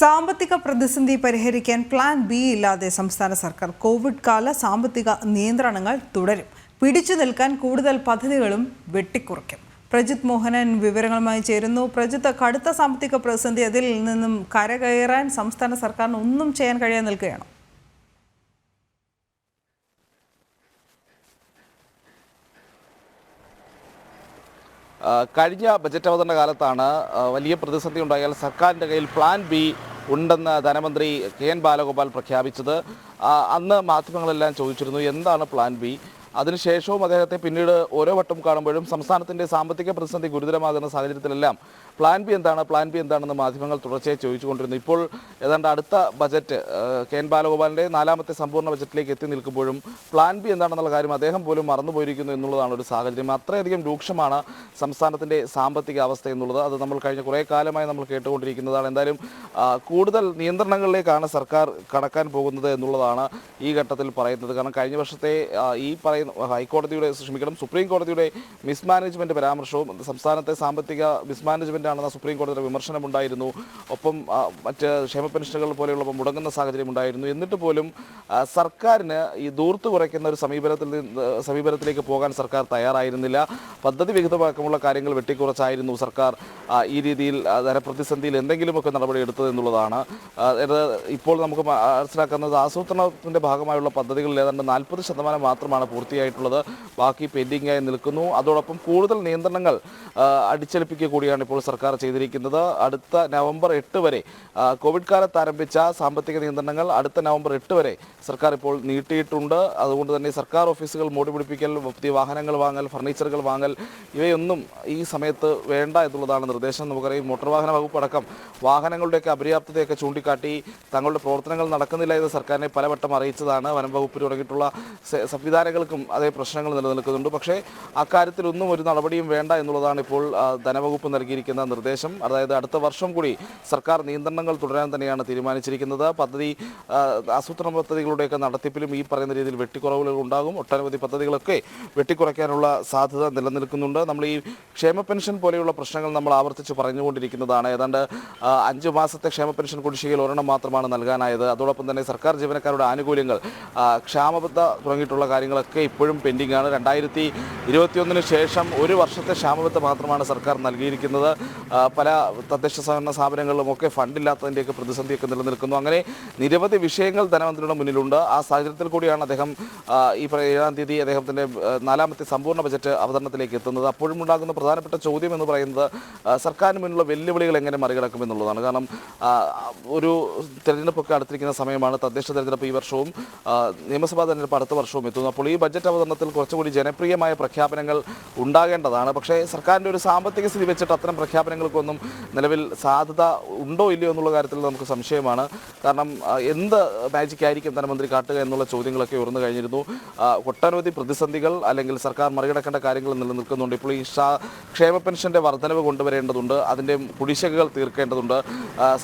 സാമ്പത്തിക പ്രതിസന്ധി പരിഹരിക്കാൻ പ്ലാൻ ബി ഇല്ലാതെ സംസ്ഥാന സർക്കാർ കോവിഡ് കാല സാമ്പത്തിക നിയന്ത്രണങ്ങൾ തുടരും. പിടിച്ചു നിൽക്കാൻ കൂടുതൽ പദ്ധതികളും വെട്ടിക്കുറയ്ക്കും. പ്രജിത് മോഹനൻ വിവരങ്ങളുമായി ചേരുന്നു. പ്രജിത്ത്, കടുത്ത സാമ്പത്തിക പ്രതിസന്ധി അതിൽ നിന്നും കരകയറാൻ സംസ്ഥാന സർക്കാരിന് ഒന്നും ചെയ്യാൻ കഴിയാതെ നിൽക്കുകയാണോ? കഴിഞ്ഞ ബജറ്റ് അവതരണ കാലത്താണ് വലിയ പ്രതിസന്ധി ഉണ്ടായാൽ സർക്കാരിൻ്റെ കയ്യിൽ പ്ലാൻ ബി ഉണ്ടെന്ന് ധനമന്ത്രി കെ.എൻ. ബാലഗോപാൽ പ്രഖ്യാപിച്ചത്. അന്ന് മാധ്യമങ്ങളെല്ലാം ചോദിച്ചിരുന്നു എന്താണ് പ്ലാൻ ബി. അതിനുശേഷവും അദ്ദേഹത്തെ പിന്നീട് ഓരോ വട്ടം കാണുമ്പോഴും സംസ്ഥാനത്തിൻ്റെ സാമ്പത്തിക പ്രതിസന്ധി ഗുരുതരമാകുന്ന സാഹചര്യത്തിലെല്ലാം പ്ലാൻ ബി എന്താണെന്ന് മാധ്യമങ്ങൾ തുടർച്ചയായി ചോദിച്ചുകൊണ്ടിരുന്നു. ഇപ്പോൾ ഏതാണ്ട് അടുത്ത ബജറ്റ് കെ.എൻ. ബാലഗോപാലിൻ്റെ 4ാമത്തെ സമ്പൂർണ്ണ ബജറ്റിലേക്ക് എത്തി നിൽക്കുമ്പോഴും പ്ലാൻ ബി എന്താണെന്നുള്ള കാര്യം അദ്ദേഹം പോലും മറന്നുപോയിരിക്കുന്നു എന്നുള്ളതാണ് ഒരു സാഹചര്യം. അത്രയധികം രൂക്ഷമാണ് സംസ്ഥാനത്തിൻ്റെ സാമ്പത്തിക അവസ്ഥ എന്നുള്ളത്. അത് നമ്മൾ കഴിഞ്ഞ കുറേ കാലമായി നമ്മൾ കേട്ടുകൊണ്ടിരിക്കുന്നതാണ്. എന്തായാലും കൂടുതൽ നിയന്ത്രണങ്ങളിലേക്കാണ് സർക്കാർ കടക്കാൻ പോകുന്നത് എന്നുള്ളതാണ് ഈ ഘട്ടത്തിൽ പറയുന്നത്. കാരണം കഴിഞ്ഞ വർഷത്തെ ഈ സുപ്രീം കോടതിയുടെ മിസ്മാനേജ്മെൻറ്റ് പരാമർശവും സംസ്ഥാനത്തെ സാമ്പത്തിക മിസ്മാനേജ്മെൻ്റ് ആണെന്ന സുപ്രീം കോടതിയുടെ വിമർശനമുണ്ടായിരുന്നു. ഒപ്പം മറ്റ് ക്ഷേമ പെൻഷനുകൾ പോലെയുള്ളവ മുടങ്ങുന്ന സാഹചര്യം ഉണ്ടായിരുന്നു. എന്നിട്ട് പോലും സർക്കാരിന് ഈ ദൂർത്ത് കുറയ്ക്കുന്ന ഒരു സമീപനത്തിലേക്ക് പോകാൻ സർക്കാർ തയ്യാറായിരുന്നില്ല. പദ്ധതി വിഹിതമാക്കമുള്ള കാര്യങ്ങൾ വെട്ടിക്കുറച്ചായിരുന്നു സർക്കാർ ഈ രീതിയിൽ ധനപ്രതിസന്ധിയിൽ എന്തെങ്കിലുമൊക്കെ നടപടി എടുത്തത് എന്നുള്ളതാണ്. ഇപ്പോൾ നമുക്ക് മനസ്സിലാക്കുന്നത് ആസൂത്രണത്തിൻ്റെ ഭാഗമായുള്ള പദ്ധതികളിൽ ഏതാണ്ട് 40% മാത്രമാണ് പൂർത്തിയായിട്ടുള്ളത്. ബാക്കി പെൻഡിംഗായി നിൽക്കുന്നു. അതോടൊപ്പം കൂടുതൽ നിയന്ത്രണങ്ങൾ അടിച്ചേൽപ്പിക്കുക കൂടിയാണ് ഇപ്പോൾ സർക്കാർ ചെയ്തിരിക്കുന്നത്. അടുത്ത നവംബർ 8 വരെ കോവിഡ് കാലത്ത് ആരംഭിച്ച സാമ്പത്തിക നിയന്ത്രണങ്ങൾ അടുത്ത നവംബർ 8 വരെ സർക്കാർ ഇപ്പോൾ നീട്ടിയിട്ടുണ്ട്. അതുകൊണ്ട് തന്നെ സർക്കാർ ഓഫീസുകൾ മോടി പിടിപ്പിക്കൽ, പുതിയ വാഹനങ്ങൾ വാങ്ങൽ, ഫർണിച്ചറുകൾ വാങ്ങൽ ഇവയൊന്നും ഈ സമയത്ത് വേണ്ട എന്നുള്ളതാണ് നിർദ്ദേശം. നമുക്കറിയാം, മോട്ടോർ വാഹന വകുപ്പ് അടക്കം വാഹനങ്ങളുടെയൊക്കെ അപര്യാപ്തതയൊക്കെ ചൂണ്ടിക്കാട്ടി തങ്ങളുടെ പ്രവർത്തനങ്ങൾ നടക്കുന്നില്ല എന്ന് സർക്കാരിനെ പലവട്ടം അറിയിച്ചതാണ്. വനം വകുപ്പിന് തുടങ്ങിയിട്ടുള്ള സംവിധാനങ്ങൾക്കും അതേ പ്രശ്നങ്ങൾ നിലനിൽക്കുന്നുണ്ട്. പക്ഷേ അക്കാര്യത്തിലൊന്നും ഒരു നടപടിയും വേണ്ട എന്നുള്ളതാണ് ഇപ്പോൾ ധനവകുപ്പ് നൽകിയിരിക്കുന്ന നിർദ്ദേശം. അതായത് അടുത്ത വർഷം കൂടി സർക്കാർ നിയന്ത്രണങ്ങൾ തുടരാൻ തന്നെയാണ് തീരുമാനിച്ചിരിക്കുന്നത്. ആസൂത്രണ പദ്ധതികളുടെയൊക്കെ നടത്തിപ്പിലും ഈ പറയുന്ന രീതിയിൽ വെട്ടിക്കുറവുകൾ ഉണ്ടാകും. ഒട്ടനവധി പദ്ധതികളൊക്കെ വെട്ടിക്കുറയ്ക്കാനുള്ള സാധ്യത നിലനിൽക്കുന്നുണ്ട്. നമ്മൾ ഈ ക്ഷേമ പെൻഷൻ പോലെയുള്ള പ്രശ്നങ്ങൾ നമ്മൾ ആവർത്തിച്ച് പറഞ്ഞുകൊണ്ടിരിക്കുന്നതാണ്. ഏതാണ്ട് 5 മാസത്തെ ക്ഷേമ പെൻഷൻ കുടിശ്ശികയിൽ ഒരെണ്ണം മാത്രമാണ് നൽകാനായത്. അതോടൊപ്പം തന്നെ സർക്കാർ ജീവനക്കാരുടെ ആനുകൂല്യങ്ങൾ, ക്ഷാമബദ്ധ തുടങ്ങിയിട്ടുള്ള കാര്യങ്ങളൊക്കെ ഇപ്പോഴും പെൻഡിംഗ് ആണ്. 2021 ശേഷം ഒരു വർഷത്തെ ക്ഷാമബദ്ധ മാത്രമാണ് സർക്കാർ നൽകിയിരിക്കുന്നത്. പല തദ്ദേശ സ്വയംഭരണ സ്ഥാപനങ്ങളിലുമൊക്കെ ഫണ്ടില്ലാത്തതിൻ്റെയൊക്കെ പ്രതിസന്ധിയൊക്കെ നിലനിൽക്കുന്നു. അങ്ങനെ നിരവധി വിഷയങ്ങൾ ധനമന്ത്രിയുടെ മുന്നിലുണ്ട്. ആ സാഹചര്യത്തിൽ കൂടിയാണ് അദ്ദേഹം ഈ 7-ാം തീയതി അദ്ദേഹത്തിൻ്റെ 4ാമത്തെ സമ്പൂർണ്ണ ബജറ്റ് അവതരണത്തിലേക്ക് എത്തുന്നത്. അപ്പോഴും ഉണ്ടാകുന്ന പ്രധാനപ്പെട്ട ചോദ്യം എന്ന് പറയുന്നത് സർക്കാരിന് മുന്നിലുള്ള വെല്ലുവിളികൾ എങ്ങനെ മറികടക്കുമെന്നുള്ളതാണ്. കാരണം ഒരു തെരഞ്ഞെടുപ്പൊക്കെ അടുത്തിരിക്കുന്ന സമയമാണ്. തദ്ദേശ തെരഞ്ഞെടുപ്പ് ഈ വർഷവും നിയമസഭാ തെരഞ്ഞെടുപ്പ് അടുത്ത വർഷവും എത്തുന്നു. അപ്പോൾ ഈ ബജറ്റ് അവതരണത്തിൽ കുറച്ചുകൂടി ജനപ്രിയമായ പ്രഖ്യാപനങ്ങൾ ഉണ്ടാകേണ്ടതാണ്. പക്ഷേ സർക്കാരിൻ്റെ ഒരു സാമ്പത്തിക സ്ഥിതി വെച്ചിട്ട് അത്തരം പ്രഖ്യാപനങ്ങൾക്കൊന്നും നിലവിൽ സാധ്യത ഉണ്ടോ ഇല്ലയോ എന്നുള്ള കാര്യത്തിൽ നമുക്ക് സംശയമാണ്. കാരണം എന്ത് മാജിക് ആയിരിക്കും ധനമന്ത്രി കാട്ടുക എന്നുള്ള ചോദ്യങ്ങളൊക്കെ ഉയർന്നു കഴിഞ്ഞിരുന്നു. ഒട്ടനവധി പ്രതിസന്ധികൾ അല്ലെങ്കിൽ സർക്കാർ മറികടക്കേണ്ട കാര്യങ്ങൾ നിലനിൽക്കുന്നുണ്ട്. ഇപ്പോൾ ഈ ക്ഷേമ പെൻഷൻ്റെ വർധനവ് കൊണ്ടുവരേണ്ടതുണ്ട്. അതിൻ്റെ കുടിശ്ശികകൾ തീർക്കേണ്ടതുണ്ട്.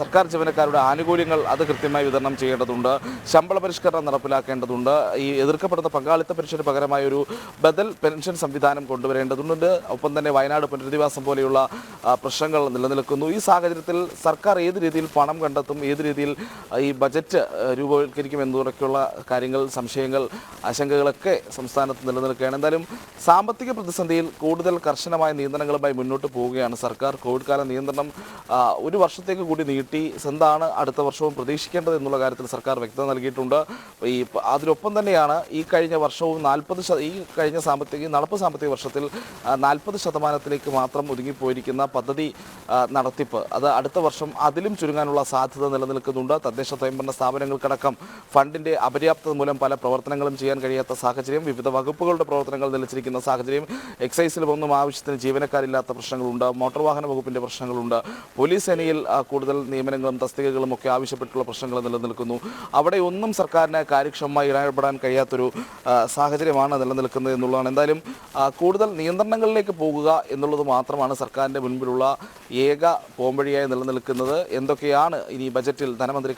സർക്കാർ ജീവനക്കാരുടെ ആനുകൂല്യങ്ങൾ അത് കൃത്യമായി വിതരണം ചെയ്യേണ്ടതുണ്ട്. ശമ്പള പരിഷ്കരണം നടപ്പിലാക്കേണ്ടതുണ്ട്. ഈ എതിർക്കപ്പെടുന്ന പങ്കാളിത്ത പെൻഷന് പകരമായ ഒരു ബദൽ പെൻഷൻ സംവിധാനം കൊണ്ടുവരേണ്ടതുണ്ട്. ഒപ്പം തന്നെ വയനാട് പുനരധിവാസം പോലെയുള്ള പ്രശ്നങ്ങൾ നിലനിൽക്കുന്നു. ഈ സാഹചര്യത്തിൽ സർക്കാർ ഏത് രീതിയിൽ പണം കണ്ടെത്തും, ഏത് രീതിയിൽ ഈ ബജറ്റ് രൂപവൽക്കരിക്കും എന്നതൊക്കെയുള്ള കാര്യങ്ങൾ, സംശയങ്ങൾ, ആശങ്കകളൊക്കെ സംസ്ഥാനത്ത് നിലനിൽക്കുകയാണ്. എന്തായാലും സാമ്പത്തിക പ്രതിസന്ധിയിൽ കൂടുതൽ കർശനമായ നിയന്ത്രണങ്ങളുമായി മുന്നോട്ട് പോവുകയാണ് സർക്കാർ. കോവിഡ് കാല നിയന്ത്രണം ഒരു വർഷത്തേക്ക് കൂടി നീട്ടി. എന്താണ് അടുത്ത വർഷവും പ്രതീക്ഷിക്കേണ്ടത് എന്നുള്ള കാര്യത്തിൽ സർക്കാർ വ്യക്തത നൽകിയിട്ടുണ്ട്. അതിനൊപ്പം തന്നെയാണ് ഈ കഴിഞ്ഞ വർഷവും നടപ്പ് സാമ്പത്തിക വർഷത്തിൽ 40% മാത്രം ഒതുങ്ങിപ്പോയിരിക്കുന്ന പദ്ധതി നടത്തിപ്പ് അത് അടുത്ത വർഷം അതിലും ചുരുങ്ങാനുള്ള സാധ്യത നിലനിൽക്കുന്നുണ്ട്. തദ്ദേശ സ്വയംഭരണ സ്ഥാപനങ്ങൾക്കടക്കം ഫണ്ടിൻ്റെ അപര്യാപ്തത മൂലം പല പ്രവർത്തനങ്ങളും ചെയ്യാൻ കഴിയാത്ത സാഹചര്യം, വിവിധ വകുപ്പുകളുടെ പ്രവർത്തനങ്ങൾ നിലച്ചിരിക്കുന്ന സാഹചര്യം, എക്സൈസിലും ഒന്നും ആവശ്യത്തിന് ജീവനക്കാരില്ലാത്ത പ്രശ്നങ്ങളുണ്ട്, മോട്ടോർ വാഹന വകുപ്പിൻ്റെ പ്രശ്നങ്ങളുണ്ട്, പോലീസ് സേനയിൽ കൂടുതൽ നിയമനങ്ങളും തസ്തികകളും ഒക്കെ ആവശ്യപ്പെട്ടുള്ള പ്രശ്നങ്ങൾ നിലനിൽക്കുന്നു. അവിടെ ഒന്നും സർക്കാരിന് കാര്യക്ഷമമായി ഇടപെടാൻ കഴിയാത്തൊരു സാഹചര്യമാണ് നിലനിൽക്കുന്നത് എന്നുള്ളതാണ്. എന്തായാലും കൂടുതൽ നിയന്ത്രണങ്ങളിലേക്ക് പോകുക എന്നുള്ളത് മാത്രമാണ് സർക്കാരിൻ്റെ മുൻപിലുള്ള ഏക പോംവഴിയായി നിലനിൽക്കുന്നത്. എന്തൊക്കെയാണ് ഇനി ബജറ്റിൽ ധനമന്ത്രി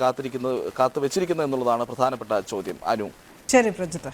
കാത്തുവെച്ചിരിക്കുന്നത് എന്നുള്ളതാണ് പ്രധാനപ്പെട്ട ചോദ്യം. അനു. ശരി പ്രജിത്ത്.